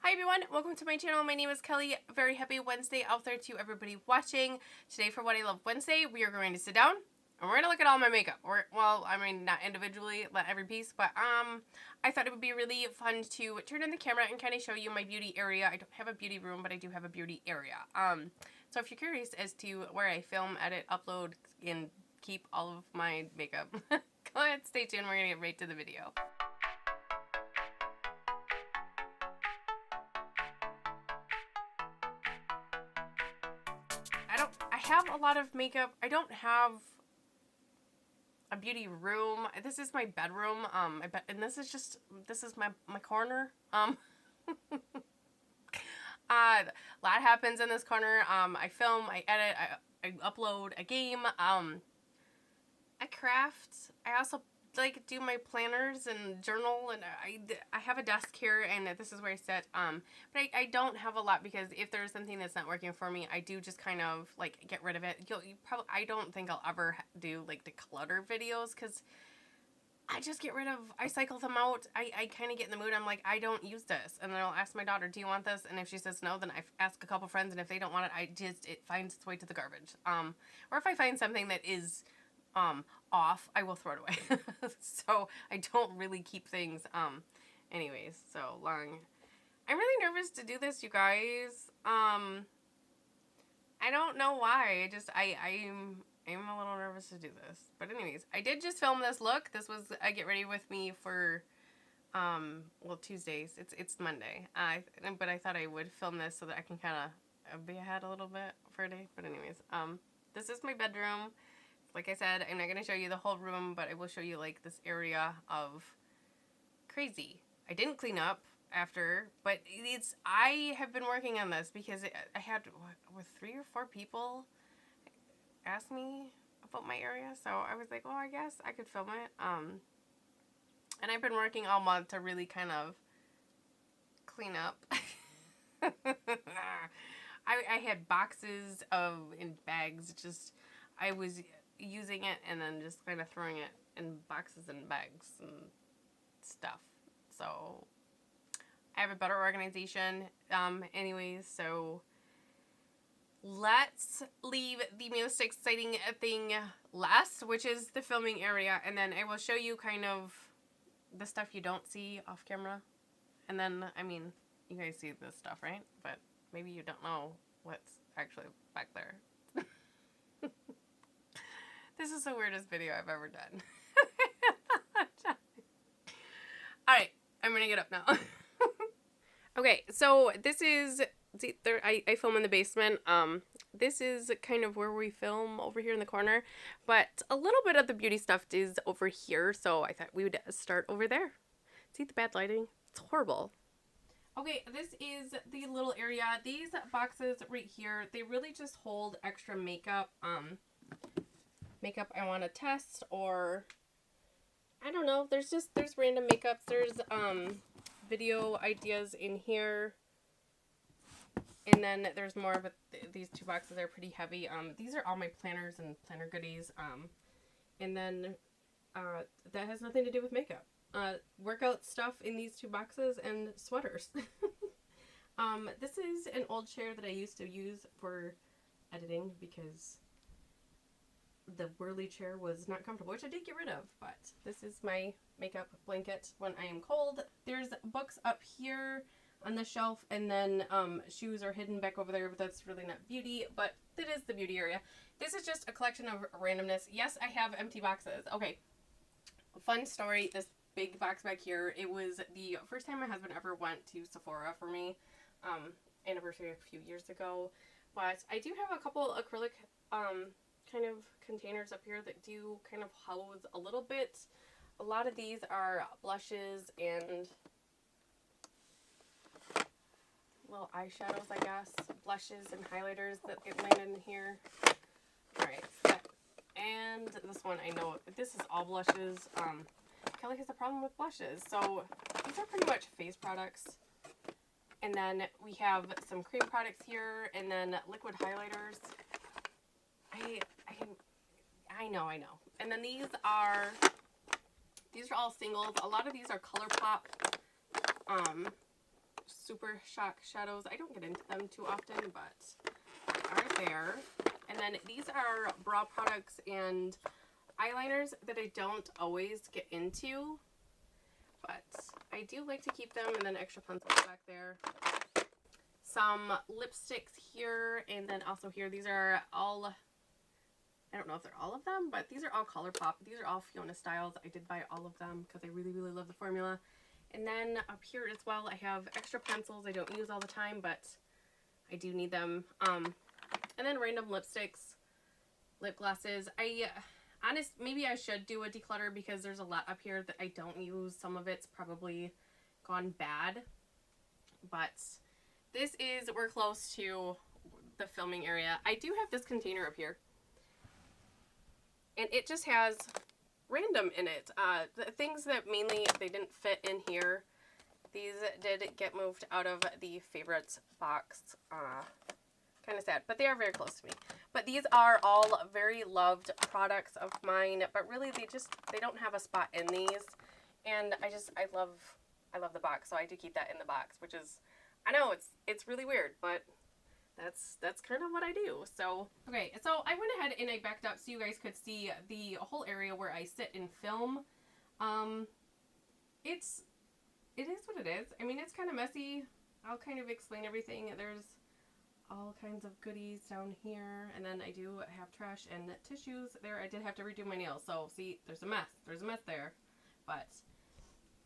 Hi everyone, welcome to my channel. My name is Kelly. Very happy Wednesday out there to everybody watching. Today for What I Love Wednesday, we are going to sit down and we're going to look at all my makeup. Well, I mean, not individually, not every piece, but I thought it would be really fun to turn on the camera and kind of show you my beauty area. I don't have a beauty room, but I do have a beauty area. So if you're curious as to where I film, edit, upload, and keep all of my makeup, go ahead, stay tuned. We're going to get right to the video. I have a lot of makeup. I don't have a beauty room. This is my bedroom. And this is my corner. A lot happens in this corner. I film, I edit, I upload a game. I craft. I also like do my planners and journal, and I have a desk here, and this is where I sit. But I don't have a lot because if there's something that's not working for me, I do just kind of like get rid of it. I don't think I'll ever do like declutter videos because I just get rid of, I cycle them out. I kind of get in the mood. I'm like, I don't use this. And then I'll ask my daughter, do you want this? And if she says no, then I ask a couple friends. And if they don't want it, it finds its way to the garbage. Or if I find something that is off, I will throw it away. So I don't really keep things. Anyways, so long. I'm really nervous to do this, you guys. I don't know why. I'm a little nervous to do this. But anyways, I did just film this look. This was a get ready with me for, well, Tuesdays. It's Monday. But I thought I would film this so that I can kind of be ahead a little bit for a day. But anyways, this is my bedroom. Like I said, I'm not going to show you the whole room, but I will show you like this area of crazy. I didn't clean up after, but I have been working on this because I had, with 3 or 4 people ask me about my area, so I was like, well, I guess I could film it. And I've been working all month to really kind of clean up. I had boxes in bags, I was using it and then just kind of throwing it in boxes and bags and stuff. So I have a better organization. Anyways, so let's leave the most exciting thing last, which is the filming area, and then I will show you kind of the stuff you don't see off camera. And then, I mean, you guys see this stuff, right? But maybe you don't know what's actually back there. This is the weirdest video I've ever done. Alright, I'm gonna get up now. Okay, so this is, see, I film in the basement. This is kind of where we film over here in the corner, but a little bit of the beauty stuff is over here, so I thought we would start over there. See the bad lighting? It's horrible. Okay, this is the little area. These boxes right here, they really just hold extra makeup. Makeup I want to test, or I don't know, there's random makeups. There's video ideas in here, and then there's more of it. These 2 boxes are pretty heavy. These are all my planners and planner goodies, and then that has nothing to do with makeup. Workout stuff in these 2 boxes, and sweaters. This is an old chair that I used to use for editing because the whirly chair was not comfortable, which I did get rid of, but this is my makeup blanket when I am cold. There's books up here on the shelf, and then shoes are hidden back over there, but that's really not beauty, but it is the beauty area. This is just a collection of randomness. Yes, I have empty boxes. Okay, fun story, this big box back here, it was the first time my husband ever went to Sephora for me, anniversary a few years ago, but I do have a couple acrylic kind of containers up here that do kind of house a little bit. A lot of these are blushes and little eyeshadows, I guess. Blushes and highlighters that get landed in here. Alright, and this one, I know, this is all blushes. Kelly has a problem with blushes, so these are pretty much face products. And then we have some cream products here, and then liquid highlighters. I know. And then these are all singles. A lot of these are ColourPop Super Shock shadows. I don't get into them too often, but they are there. And then these are brow products and eyeliners that I don't always get into, but I do like to keep them. And then extra pencils back there. Some lipsticks here, and then also here. These are all, I don't know if they're all of them, but these are all ColourPop. These are all Fiona Styles. I did buy all of them because I really, really love the formula. And then up here as well, I have extra pencils I don't use all the time, but I do need them. And then random lipsticks, lip glosses. Maybe I should do a declutter because there's a lot up here that I don't use. Some of it's probably gone bad, but we're close to the filming area. I do have this container up here, and it just has random in it. The things that mainly they didn't fit in here. These did get moved out of the favorites box. Kind of sad, but they are very close to me. But these are all very loved products of mine, but really they don't have a spot in these. And I love the box, so I do keep that in the box, which is, I know it's really weird, but that's kind of what I do. So, okay, so I went ahead and I backed up so you guys could see the whole area where I sit and film. It is what it is. I mean, it's kind of messy. I'll kind of explain everything. There's all kinds of goodies down here, and then I do have trash and tissues there. I did have to redo my nails, so see, there's a mess. There's a mess there, but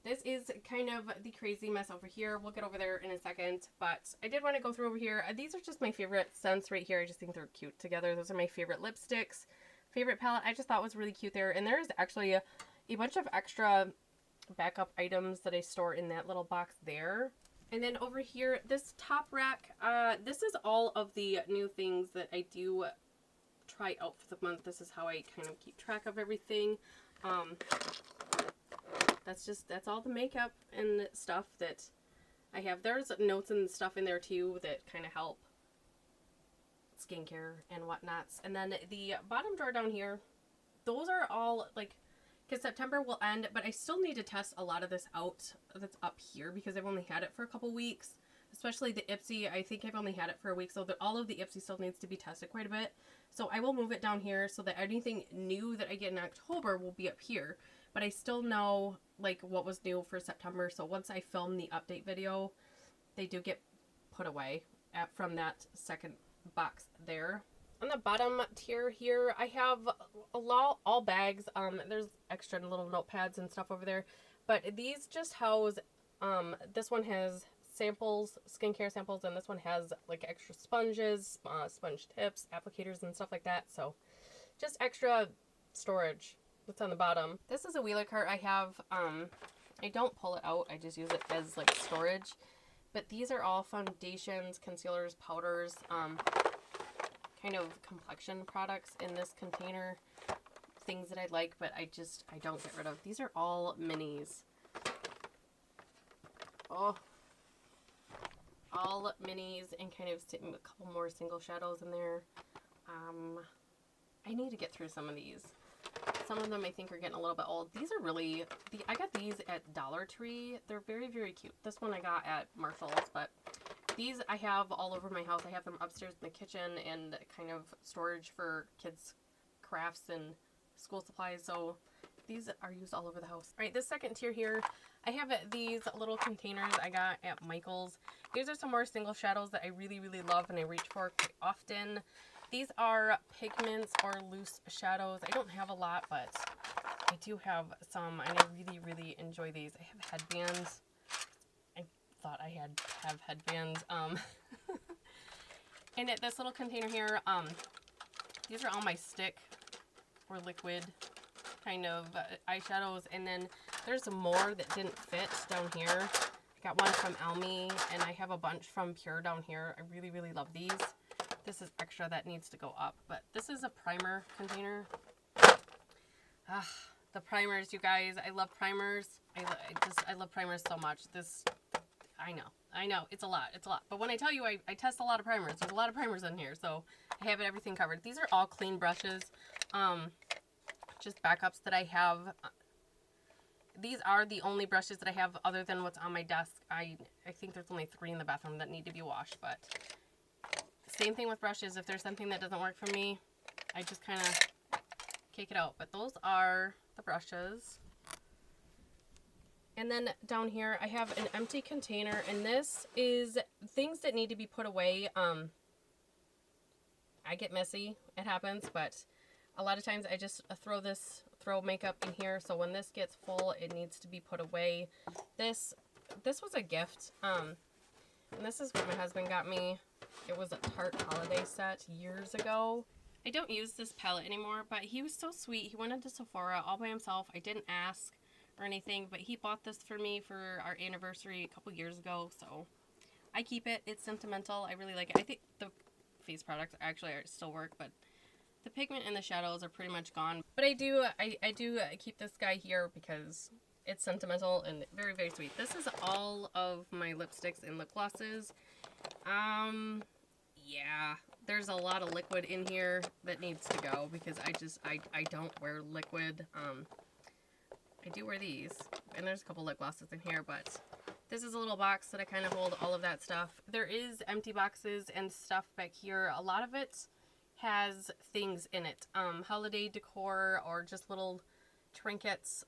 this is kind of the crazy mess over here. We'll get over there in a second, but I did want to go through over here. These are just my favorite scents right here. I just think they're cute together. Those are my favorite lipsticks. Favorite palette I just thought was really cute there. And there's actually a bunch of extra backup items that I store in that little box there. And then over here, this top rack, this is all of the new things that I do try out for the month. This is how I kind of keep track of everything. That's all the makeup and stuff that I have. There's notes and stuff in there too that kind of help skincare and whatnots. And then the bottom drawer down here, those are all like, because September will end, but I still need to test a lot of this out that's up here because I've only had it for a couple weeks, especially the Ipsy. I think I've only had it for a week, so that all of the Ipsy still needs to be tested quite a bit. So I will move it down here so that anything new that I get in October will be up here. But I still know like what was new for September, so once I film the update video, they do get put away from that second box there. On the bottom tier here, I have all bags. There's extra little notepads and stuff over there, but these just house, this one has samples, skincare samples, and this one has like extra sponges, sponge tips, applicators, and stuff like that. So just extra storage that's on the bottom. This is a wheeler cart I have. I don't pull it out. I just use it as like storage. But these are all foundations, concealers, powders, kind of complexion products in this container. Things that I like, but I don't get rid of. These are all minis. Oh. All minis and kind of a couple more single shadows in there. I need to get through some of these. Some of them I think are getting a little bit old. These are really, I got these at Dollar Tree. They're very, very cute. This one I got at Marshall's, but these I have all over my house. I have them upstairs in the kitchen and kind of storage for kids' crafts and school supplies. So these are used all over the house. All right, this second tier here, I have these little containers I got at Michael's. These are some more single shadows that I really, really love and I reach for quite often. These are pigments or loose shadows. I don't have a lot, but I do have some, and I really, really enjoy these. I have headbands. I thought I have headbands. And at this little container here, these are all my stick or liquid kind of eyeshadows. And then there's more that didn't fit down here. I got one from Elmi, and I have a bunch from Pure down here. I really, really love these. This is extra that needs to go up, but this is a primer container. The primers, you guys. I love primers. I love primers so much. I know, it's a lot. But when I tell you I test a lot of primers, there's a lot of primers in here, so I have everything covered. These are all clean brushes, just backups that I have. these are the only brushes that I have other than what's on my desk. I think there's only 3 in the bathroom that need to be washed, but same thing with brushes. If there's something that doesn't work for me, I just kind of kick it out. But those are the brushes. And then down here, I have an empty container, and this is things that need to be put away. I get messy, it happens, but a lot of times I just throw makeup in here, so when this gets full, it needs to be put away. This was a gift, and this is what my husband got me. It was a Tarte holiday set years ago. I don't use this palette anymore, but he was so sweet. He went into Sephora all by himself. I didn't ask or anything, but he bought this for me for our anniversary a couple years ago, so I keep it. It's sentimental. I really like it. I think the face products actually still work, but the pigment and the shadows are pretty much gone. But I do keep this guy here because it's sentimental and very, very sweet. This is all of my lipsticks and lip glosses. Yeah, there's a lot of liquid in here that needs to go because I don't wear liquid. I do wear these, and there's a couple lip glosses in here, but this is a little box that I kind of hold all of that stuff. There is empty boxes and stuff back here. A lot of it has things in it, holiday decor or just little trinkets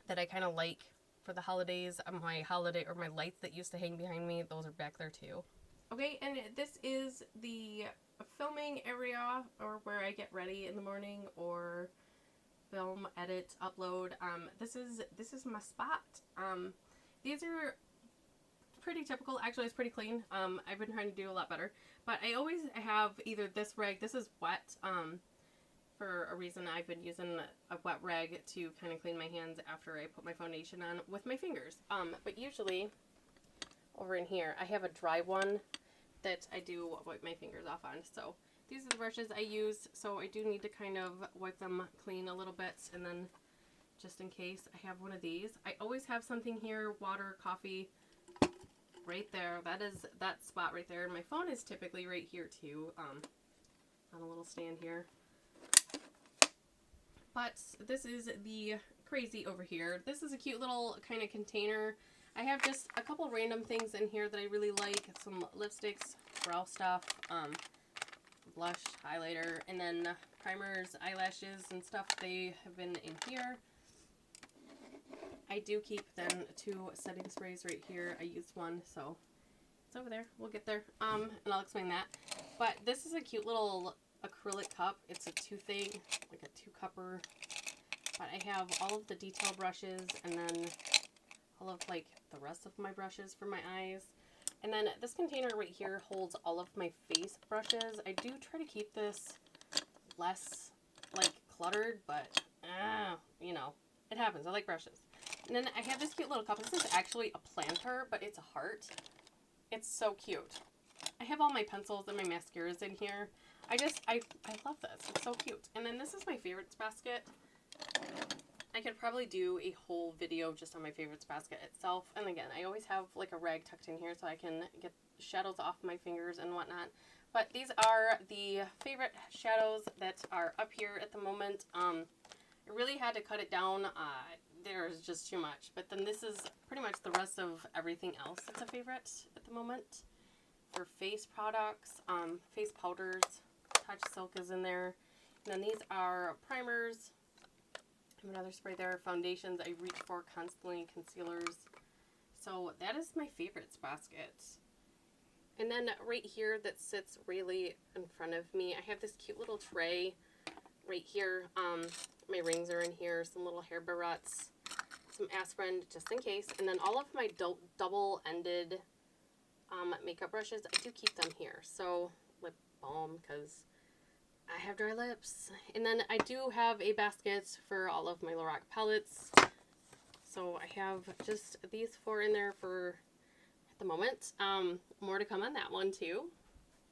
that I kind of like for the holidays. My lights that used to hang behind me, those are back there too. Okay, and this is the filming area, or where I get ready in the morning or film, edit, upload. This is my spot. These are pretty typical. Actually, it's pretty clean. I've been trying to do a lot better, but I always have either this rag. This is wet. For a reason, I've been using a wet rag to kind of clean my hands after I put my foundation on with my fingers. But usually over in here, I have a dry one that I do wipe my fingers off on. So these are the brushes I use. So I do need to kind of wipe them clean a little bit, and then just in case, I have one of these. I always have something here, water, coffee, right there. That is that spot right there. My phone is typically right here too, on a little stand here. But this is the crazy over here. This is a cute little kind of container. I have just a couple random things in here that I really like. Some lipsticks, brow stuff, blush, highlighter, and then primers, eyelashes, and stuff. They have been in here. I do keep then 2 setting sprays right here. I used one, so it's over there. We'll get there, and I'll explain that. But this is a cute little acrylic cup. It's a 2 thing, like a 2-cupper. But I have all of the detail brushes, and then all of like the rest of my brushes for my eyes. And then this container right here holds all of my face brushes. I do try to keep this less like cluttered, but you know, it happens. I like brushes. And then I have this cute little cup. This is actually a planter, but it's a heart. It's so cute. I have all my pencils and my mascaras in here. I love this. It's so cute. And then this is my favorites basket. I could probably do a whole video just on my favorites basket itself. And again, I always have like a rag tucked in here so I can get shadows off my fingers and whatnot. But these are the favorite shadows that are up here at the moment. I really had to cut it down. There's just too much. But then this is pretty much the rest of everything else that's a favorite at the moment. For face products, face powders, Touch Silk is in there. And then these are primers. I have another spray there. Foundations I reach for constantly. Concealers. So that is my favorites basket. And then right here that sits really in front of me, I have this cute little tray right here. My rings are in here. Some little hair barrettes. Some aspirin just in case. And then all of my double-ended makeup brushes, I do keep them here. So lip balm because I have dry lips. And then I do have a basket for all of my Lorac palettes. So I have just these 4 in there for at the moment. More to come on that one too.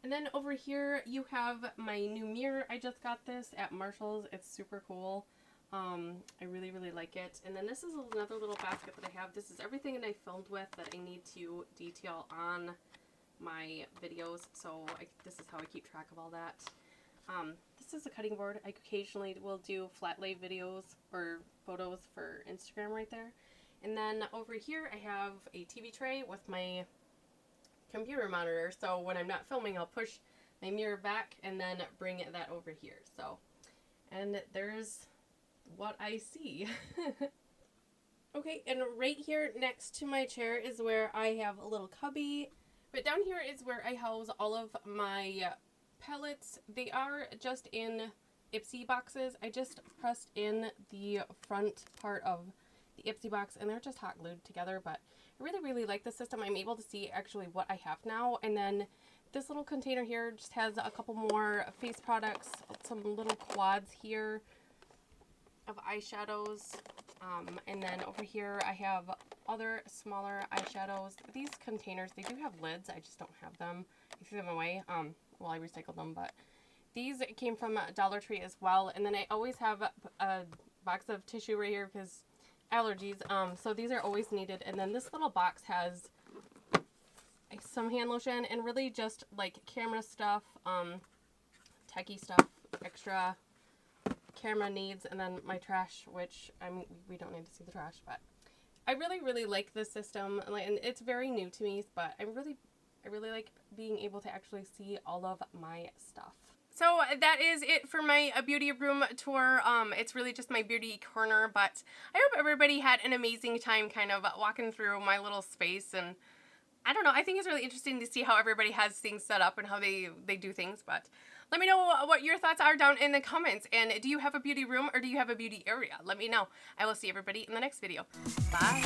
And then over here you have my new mirror. I just got this at Marshall's. It's super cool. I really, really like it. And then this is another little basket that I have. This is everything that I filmed with that I need to detail on my videos. So this is how I keep track of all that. This is a cutting board. I occasionally will do flat lay videos or photos for Instagram right there. And then over here I have a TV tray with my computer monitor. So when I'm not filming, I'll push my mirror back and then bring that over here. So, and there's what I see. Okay, and right here next to my chair is where I have a little cubby. But down here is where I house all of my palettes. They are just in Ipsy boxes. I just pressed in the front part of the Ipsy box and they're just hot glued together, but I really, really like the system. I'm able to see actually what I have now. And then this little container here just has a couple more face products, some little quads here of eyeshadows. And then over here I have other smaller eyeshadows. These containers, they do have lids. I just don't have them. I threw them away. Well, I recycled them, but these came from Dollar Tree as well. And then I always have a box of tissue right here because allergies. So these are always needed. And then this little box has some hand lotion and really just like camera stuff, techie stuff, extra camera needs, and then my trash, which we don't need to see the trash, but I really, really like this system, and it's very new to me, but I really like being able to actually see all of my stuff. So that is it for my beauty room tour. It's really just my beauty corner, but I hope everybody had an amazing time kind of walking through my little space, and I don't know, I think it's really interesting to see how everybody has things set up and how they do things, but let me know what your thoughts are down in the comments. And do you have a beauty room or do you have a beauty area? Let me know. I will see everybody in the next video. Bye.